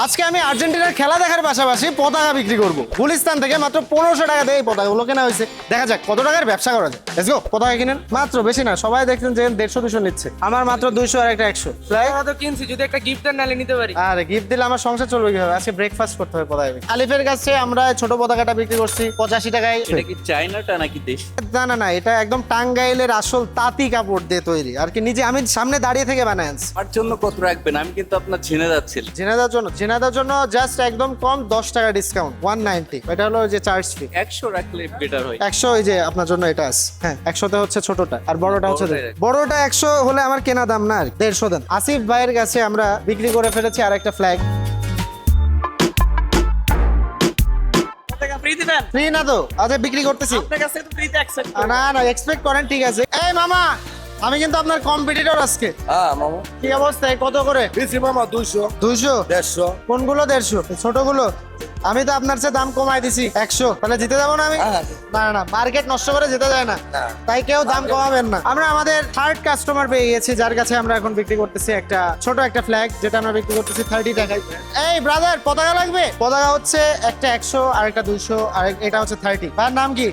আজকে আমি আর্জেন্টিনার খেলা দেখার পাশাপাশি পতাকা বিক্রি করব গুলিস্তান থেকে মাত্র 1500 টাকা দিয়ে এই পতাকাগুলো কেনা হয়েছে। দেখা যাক কত টাকার ব্যবসা করা যায়। লেটস গো, পতাকা কিনেন। মাত্র, বেশি না, সবাই দেখছেন যে 150-200 নিচ্ছে, আমার মাত্র 200 আর একটা 100। তো কিনছি, যদি একটা গিফট নালে নিতে পারি। আরে গিফট দিলে আমার সংসার চলবে কিভাবে? আজকে ব্রেকফাস্ট করতে হবে পতাকা বিক্রি। আলিফের কাছে আমরা ছোট পতাকাটা বিক্রি করছি 85 টাকায়। এটা কি চাইনাটা নাকি দেশ? না না না, এটা একদম টাঙ্গাইলের আসল তাঁতি কাপড় দিয়ে তৈরি আর কি, নিজে আমি সামনে দাঁড়িয়ে থেকে বানায় আনছি। আমার জন্য কত রাখবেন? আমি কিন্তু আপনার ঝিনে যাচ্ছিল। জেনাদার জন্য জাস্ট একদম কম 10 টাকা ডিসকাউন্ট, 190। এটা হলো যে চার্জ ফি। 100 রাখলে বেটার হয়। 100 এই যে আপনার জন্য এটা আছে। হ্যাঁ, 100তে হচ্ছে ছোটটা আর বড়টা হচ্ছে বড়টাই রাখি। বড়টা 100 হলে আমার কেনা দাম না, আর 150 দেন। আসিফ ভাইয়ের কাছে আমরা বিক্রি করে ফেলেছি আরেকটা ফ্ল্যাগ। টাকা ফ্রি দিবেন? ফ্রি না তো, আচ্ছা বিক্রি করতেছি। আপনার কাছে তো ফ্রিতে অ্যাকসেপ্ট না না, এক্সপেক্ট করেন, ঠিক আছে। এই মামা, আমি কিন্তু আপনার কম্পিটিটর আজকে। হ্যাঁ মামা, কি অবস্থা? কত করে? বেশি মামা 200 200? 150। কোনগুলো 150? ছোটগুলো? আমি তো আপনার চেয়ে দাম কমাই দিছি 100, তাহলে জিতে যাবো না আমি? হ্যাঁ। না না, মার্কেট নষ্ট করে যেতে যায় না, না। তাই কেউ দাম কমাবেন না। আমরা আমাদের থার্ড কাস্টমার পেয়ে গেছি, যার কাছে আমরা এখন বিক্রি করতেছি একটা ছোট একটা ফ্ল্যাগ, যেটা আমরা বিক্রি করতেছি 30 টাকায়। এই ব্রাদার, পতাকা লাগবে? পতাকা হচ্ছে একটা 100 আর একটা 200 আর এটা হচ্ছে 30। ভাইয়ের নাম কি?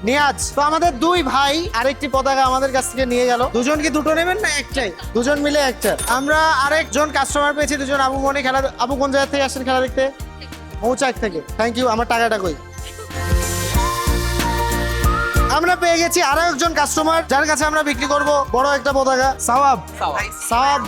নিয়াজ। তো আমাদের দুই ভাই আরেকটি পতাকা আমাদের কাছ থেকে নিয়ে গেল। দুজন কি দুটো নেবেন না একটাই? দুজন মিলে একটা। আমরা আরেকজন কাস্টমার পেয়েছি, দুজন। আবু মনি খেলা, আবু কোন জায়গা থেকে আসেন খেলা দেখতে? মৌচাক থেকে। Thank you. আমার টাকাটা কই? আমরা পেয়ে গেছি আরো একজন কাস্টমার, যার কাছে আমরা বিক্রি করব বড় একটা পতাকা। সাওয়াব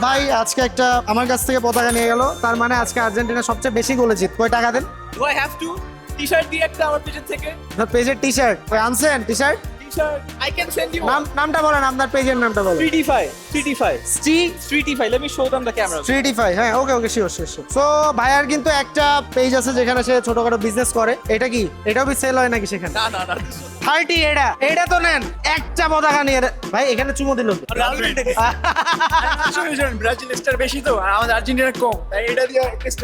ভাই আজকে একটা আমার কাছ থেকে পতাকা নিয়ে গেল। তার মানে আজকে আর্জেন্টিনা সবচেয়ে বেশি গোলে জিত। কয় টাকা দেন? Do I have to T-shirt দিয়ে একটা আমার পেজ থেকে? পেজের টি শার্ট আনছেন? T-shirt T-shirt I can send you. নামটা বলেন, আপনার পেজের নামটা বলেন। 3D5 let me show them the camera. 3D5। হ্যাঁ, ওকে শিওর। সো ভাইয়ার কিন্তু একটা পেজ আছে যেখানে সে ছোটখাটো বিজনেস করে। এটা কি, এটাও কি সেল হয় নাকি সেখানে? না 30। এটা তো নেন, একটা পতাকা নিয়ে। ভাই এখানে চুমো দিল। ব্রাজিল স্টার বেশি তো আর আমাদের আর্জেন্টিনা কম, তাই এটা দিয়ে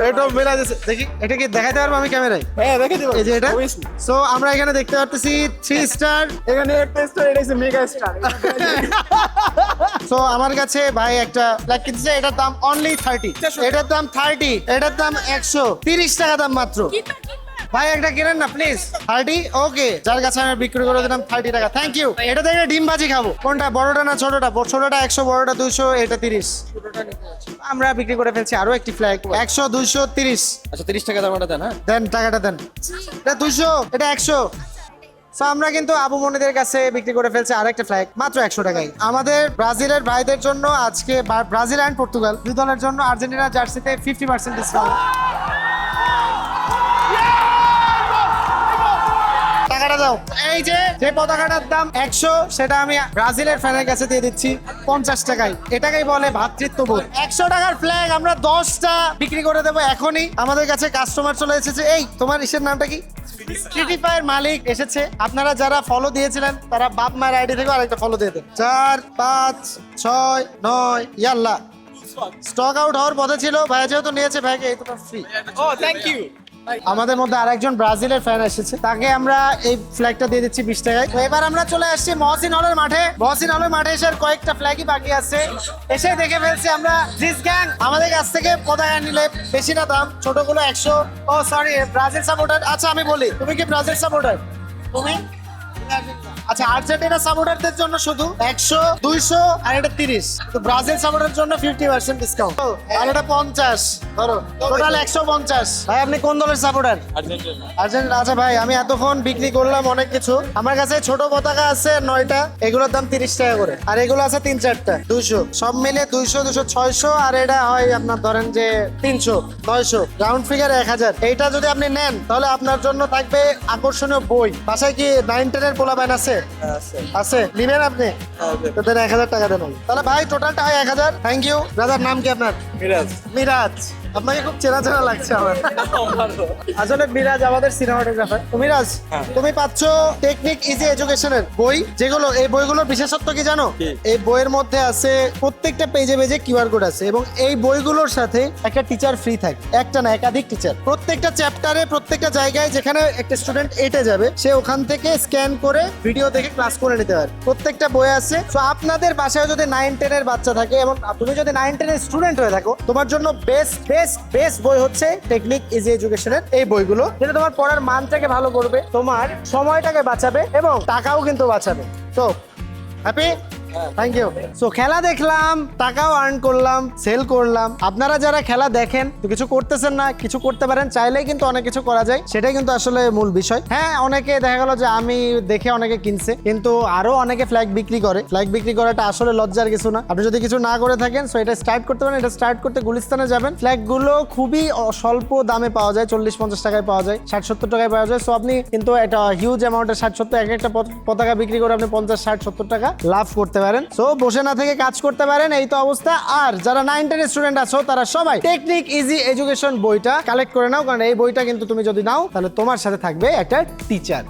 এটা মেলা যাচ্ছে, দেখি এটা কি দেখাতে পারবো আমি ক্যামেরায়? হ্যাঁ দেখে দিও। এই যে এটা। সো আমরা এখানে দেখতে পাচ্ছি 3 স্টার। এখানে একটা স্টার, এটা হচ্ছে মেগা স্টার। সো আমার কাছে ভাই একটা ফ্ল্যাগ কিনছে, এটার দাম অনলি 30। এটার দাম 30, এটার দাম 130 টাকা দাম মাত্র। ভাই একটা কিনেন না প্লিজ। 30? ওকে, যার কাছে আমি বিক্রি করে দিলাম 30 টাকা। Thank you. এটা থেকে ডিম ভাজি খাবো। কোনটা, বড়টা না ছোটটা? ছোটটা 100, বড়টা 200, এটা 30। আমরা বিক্রি করে ফেলছি আরো একটি ফ্ল্যাগ। 100, 200, 30। আচ্ছা 30 টাকা দামটা দেন। হ্যাঁ দেন, টাকাটা দেন। এটা 200, এটা 100। So, আমরা কিন্তু আবু মনিদের কাছে বিক্রি করে ফেলছি আরেকটা ফ্ল্যাগ মাত্র 100 টাকায়। আমাদের ব্রাজিলের ভাইদের জন্য আজকে ব্রাজিল এন্ড পর্তুগাল দুই দলের জন্য আর্জেন্টিনা জার্সিতে 50% ডিসকাউন্ট। টাকাটা দাও। এই যে পতাকাটার দাম 100, সেটা আমি ব্রাজিলের ফ্যানের কাছে দিয়ে দিচ্ছি 50 টাকায়। এটাকেই বলে ভ্রাতৃত্ববোধ। 100 টাকার ফ্ল্যাগ আমরা 10টা বিক্রি করে দেবো এখনই। আমাদের কাছে কাস্টমার চলে এসেছে। এই তোমার ইসের নামটা কি? 3D5 এর মালিক এসেছে। আপনারা যারা ফলো দিয়েছিলেন তারা বাপ মায়ের আইডি থেকে আরেকটা ফলো দিয়ে দেন। 4, 5, 6, 9 ইয়াল্লা। স্টক আউট হওয়ার পথে ছিল, ভাই যেহেতু নিয়েছে ভাইকে এই তোমার ফ্রি। O thank you. আমাদের মধ্যে আরেকজন ব্রাজিলের ফ্যান এসেছে, তাকে আমরা এই ফ্ল্যাগটা দিয়ে দিচ্ছি 20 টাকায়। তো এবার আমরা চলে আসছি মহসিন হলের মাঠে। মহসিন হলের মাঠে এসে কয়েকটা ফ্ল্যাগই বাকি আছে, এসে দেখে ফেলছি আমরা জিস গ্যাং। আমাদের কাছ থেকে পতাকা নিলে বেশি না দাম, ছোটগুলো 100। ও সরি, ব্রাজিল সাপোর্টার। আচ্ছা আমি বলি, তুমি কি ব্রাজিল সাপোর্টার? তুমি? আচ্ছা, আর্জেন্টিনা সাপোর্টারদের জন্য শুধু 100, 200 আর এটা 30। তো ব্রাজিল সাপোর্টারের জন্য 50% ডিসকাউন্ট। আর এটা 50 ধরো, টোটাল 150। ভাই আপনি কোন দলের সাপোর্টার? আর্জেন্টিনা। আচ্ছা ভাই, আমি এতক্ষণ বিক্রি করলাম অনেক কিছু। আমার কাছে ছোট পতাকা আছে 9টা, এগুলোর দাম 30 টাকা করে। আর এগুলো আছে 3-4টা 200। সব মিলে 200, 200, 600। আর এটা হয় আপনার ধরেন যে 300, 900, রাউন্ড ফিগার 1000। এইটা যদি আপনি নেন তাহলে আপনার জন্য থাকবে আকর্ষণীয় বই। বাসায় কি 9-10 এর পোলাপাইন আছে? আছে, নিবেন আপনি? তো দেন 1000 টাকা দেন। তাহলে ভাই টোটালটা হয় 1000। Thank you. দাদার নাম কি আপনার? মিরাজ। আপনাকে খুব চেনা চেনা লাগছে আমার। আসলে মিরাজ আমাদের সিনেমাটোগ্রাফার। তো মিরাজ, তুমি পাচ্ছ টেকনিক ইজি এডুকেশনের বই, যেগুলো এই বইগুলোর বিশেষত্ব কি জানো? এই বইয়ের মধ্যে আছে প্রত্যেকটা পেজে পেজে কিউআর কোড আছে, এবং এই বইগুলোর সাথে একটা টিচার ফ্রি থাকে। একটা না, একাধিক টিচার। প্রত্যেকটা চ্যাপ্টারে, প্রত্যেকটা জায়গায় যেখানে একটা স্টুডেন্ট এটে যাবে, সে ওখান থেকে স্ক্যান করে ভিডিও দেখে ক্লাস করে নিতে পারে। প্রত্যেকটা বই আছে। তো আপনাদের বাসায় যদি 9-10 এর বাচ্চা থাকে এবং তুমি যদি 9-10 এর স্টুডেন্ট হয়ে থাকো, তোমার জন্য বেস্ট বেস্ট বই হচ্ছে টেকনিক ইজি এডুকেশনের এই বইগুলো, যেটা তোমার পড়ার মানটাকে ভালো করবে, তোমার সময়টাকে বাঁচাবে এবং টাকাও কিন্তু বাঁচাবে। তো হ্যাপি? Thank you. সো খেলা দেখলাম, টাকাও আর্ন করলাম, সেল করলাম। আপনারা যারা খেলা দেখেন তো কিছু করতেছেন না, কিছু করতে পারেন, চাইলেই কিন্তু অনেক কিছু করা যায়, সেটাই কিন্তু আসলে মূল বিষয়। হ্যাঁ, অনেকে দেখা গেল যে আমি দেখে অনেকে কিনছে, কিন্তু আরো অনেকে ফ্ল্যাগ বিক্রি করে। ফ্ল্যাগ বিক্রি করাটা আসলে লজ্জার কিছু না। আপনি যদি কিছু না করে থাকেন, সো এটা স্টার্ট করতে পারেন। এটা স্টার্ট করতে গুলিস্তানে যাবেন। ফ্ল্যাগ গুলো খুবই স্বল্প দামে পাওয়া যায়, 40-50 টাকায় পাওয়া যায়, 60-70 টাকায় পাওয়া যায়। সো আপনি কিন্তু এটা হিউজ অ্যামাউন্টের 60-70 একটা পতাকা বিক্রি করে আপনি 50-60-70 টাকা লাভ করতে পারেন। সো বসে না থেকে কাজ করতে পারেন, এই তো অবস্থা। আর যারা 9-10 স্টুডেন্ট আছো তারা সবাই টেকনিক ইজি এডুকেশন বইটা কালেক্ট করে নাও, কারণ এই বইটা কিন্তু তুমি যদি নাও তাহলে তোমার সাথে থাকবে একটা টিচার।